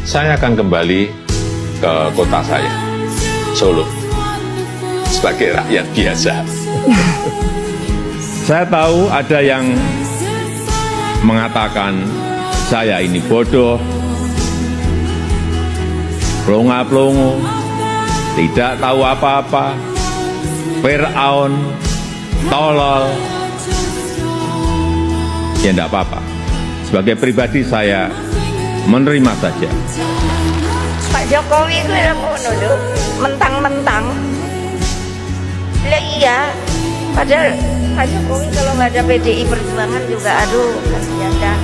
Saya akan kembali ke kota saya, Solo, sebagai rakyat biasa. Saya tahu ada yang mengatakan saya ini bodoh, pelongo-pelongo, tidak tahu apa-apa, Fir'aun, tolol. Ya enggak apa-apa. Sebagai pribadi saya menerima saja. Pak Jokowi itu ada menuduh mentang-mentang. Lah iya, padahal Pak Jokowi kalau nggak ada PDI Perjuangan juga aduh kasihan dah.